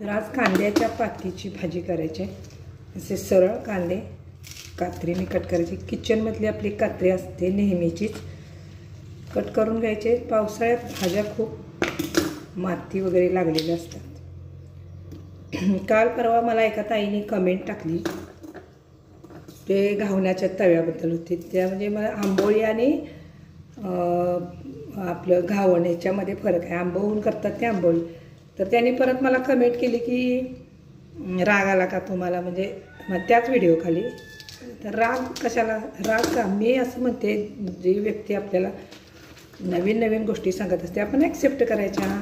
तर आज कांद्याच्या पातीची भाजी करायची आहे। असे सरळ कांदे कात्रीने कट करायचे। किचनमधली आपली कात्री असते नेहमीचीच, कट करून घ्यायचे। पावसाळ्यात भाज्या खूप माती वगैरे लागलेल्या असतात। काल परवा मला एका ताईने कमेंट टाकली, ते घावण्याच्या तव्याबद्दल होती। त्या म्हणजे मला आंबोळी आणि आपलं घावण याच्यामध्ये फरक आहे। आंबवून करतात ते आंबोळी। तर त्यांनी परत मला कमेंट केली की राग आला का तुम्हाला, म्हणजे त्याच व्हिडिओ खाली। तर राग कशाला, राग का, मी असं म्हणते जी व्यक्ती आपल्याला नवीन नवीन गोष्टी सांगत असते आपण ॲक्सेप्ट करायच्या।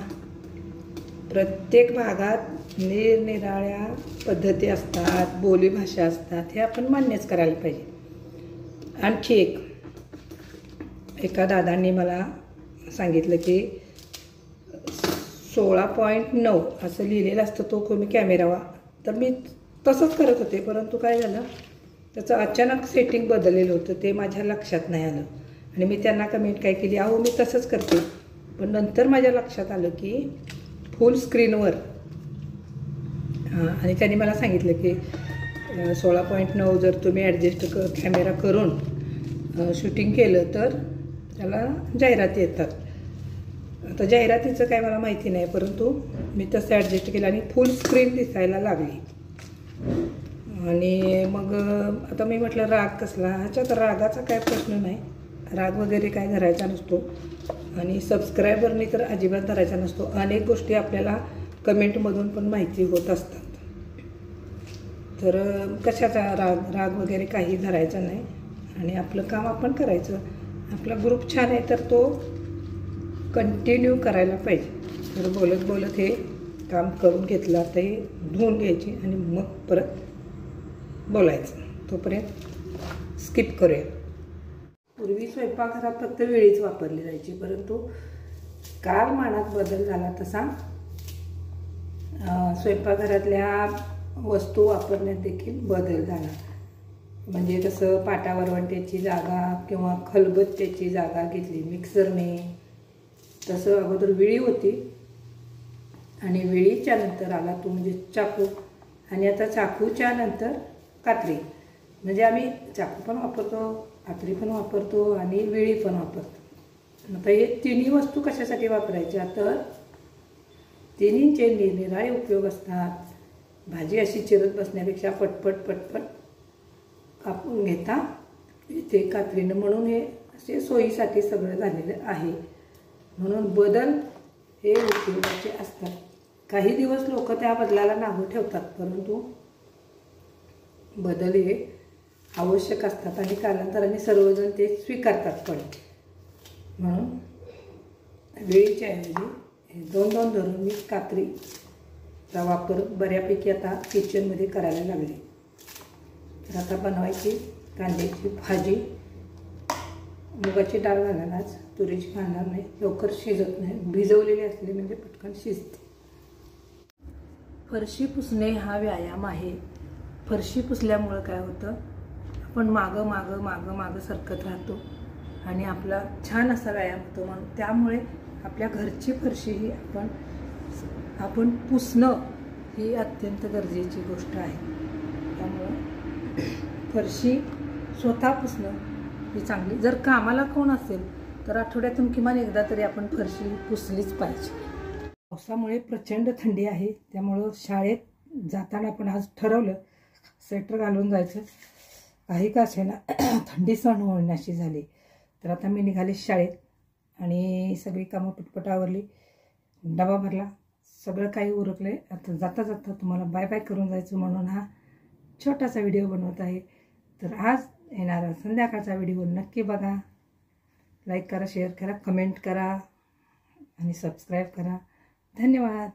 प्रत्येक भागात निरनिराळ्या पद्धती असतात, बोलीभाषा असतात, हे आपण मान्यच करायला पाहिजे। आणखी एका दादांनी मला सांगितलं की 16.9 असं लिहिलेलं असतं तो कोणी कॅमेरावा। तर मी तसंच करत होते, परंतु काय झालं त्याचं अचानक सेटिंग बदललेलं होतं, ते माझ्या लक्षात नाही आलं। आणि मी त्यांना कमेंट काय केली, अहो मी तसंच करते। पण नंतर माझ्या लक्षात आलं की फुल स्क्रीनवर, आणि त्यांनी मला सांगितलं की 16.9 जर तुम्ही ॲडजस्ट कॅमेरा करून शूटिंग केलं तर त्याला जाहिराती येतात। आता जाहिरातीचं काय मला माहिती नाही, परंतु मी तसं ॲडजस्ट केलं आणि फुल स्क्रीन दिसायला लागली। आणि मग आता मी म्हटलं राग कसला, ह्याच्यात रागाचा काय प्रश्न नाही, राग वगैरे काय धरायचा नसतो। आणि सबस्क्रायबरनी तर अजिबात धरायचा नसतो। अनेक गोष्टी आपल्याला कमेंटमधून पण माहिती होत असतात। तर कशाचा राग वगैरे काही धरायचा नाही आणि आपलं काम आपण करायचं। आपला ग्रुप छान आहे तर तो कंटिन्यू करायला पाहिजे। तर बोलत बोलत हे काम करून घेतलं, आता हे धुवून घ्यायची आणि मग परत बोलायचं, तोपर्यंत स्किप करूया। पूर्वी स्वयंपाकघरात फक्त वेळीच वापरली जायची, परंतु कालमानात बदल झाला तसा स्वयंपाकघरातल्या वस्तू वापरण्यात देखील बदल झाला। म्हणजे तसं पाटा वरवंट्याची जागा किंवा खलबत्त्याची जागा घेतली मिक्सरने, तसं अगोदर विळी होती आणि विळीच्या नंतर आला तो म्हणजे चाकू, आणि आता चाकूच्या नंतर कात्री। म्हणजे आम्ही चाकू पण वापरतो, कात्री पण वापरतो आणि विळी पण वापरतो। आता हे तिन्ही वस्तू कशासाठी वापरायच्या, तर तिन्हींचे निरनिराळे उपयोग असतात। भाजी अशी चिरत बसण्यापेक्षा पटपट पटपट कापून घेता येते कात्रीनं, म्हणून हे असे सोयीसाठी सगळं झालेलं आहे। म्हणून बदल हे उपयोगाचे असतात। काही दिवस लोक त्या बदलाला नावं ठेवतात, परंतु बदल हे आवश्यक असतात आणि कालांतराने सर्वजण ते स्वीकारतात पण। म्हणून वेळीच्या ऐवजी हे दोन धरून मी कात्रीचा वापर बऱ्यापैकी आता किचनमध्ये करायला लागले। तर आता बनवायची कांद्याची भाजी। मुगाची डाळ घालणार आज, तुरीची घालणार नाही, लवकर शिजत नाही, भिजवलेली असली म्हणजे पटकन शिजते। फरशी पुसणे हा व्यायाम आहे। फरशी पुसल्यामुळं काय होतं, आपण मागं मागं मागं मागं सरकत राहतो आणि आपला छान असा व्यायाम होतो। म्हणून त्यामुळे आपल्या घरची फरशी ही आपण पुसणं ही अत्यंत गरजेची गोष्ट आहे। त्यामुळं फरशी स्वतः पुसणं ही चांगली। जर कामाला कोण असेल तर आठवड्यातून किमान एकदा तरी आपण फरशी पुसलीच पाहिजे। पावसामुळे प्रचंड थंडी आहे, त्यामुळं शाळेत जाताना आपण आज ठरवलं स्वेटर घालून जायचं, काही का असेना थंडी सहन होण्याची झाली। तर आता मी निघाले शाळेत आणि सगळी कामं पटपट आवरली, डबा भरला, सगळं काही उरकले। आता जाता जाता तुम्हाला बाय बाय करून जायचं म्हणून हा छोटासा व्हिडिओ बनवत आहे। तर आज येणारा संध्याकाळचा व्हिडिओ नक्की बघा, लाईक करा, शेअर करा, कमेंट करा आणि सबस्क्राईब करा। धन्यवाद।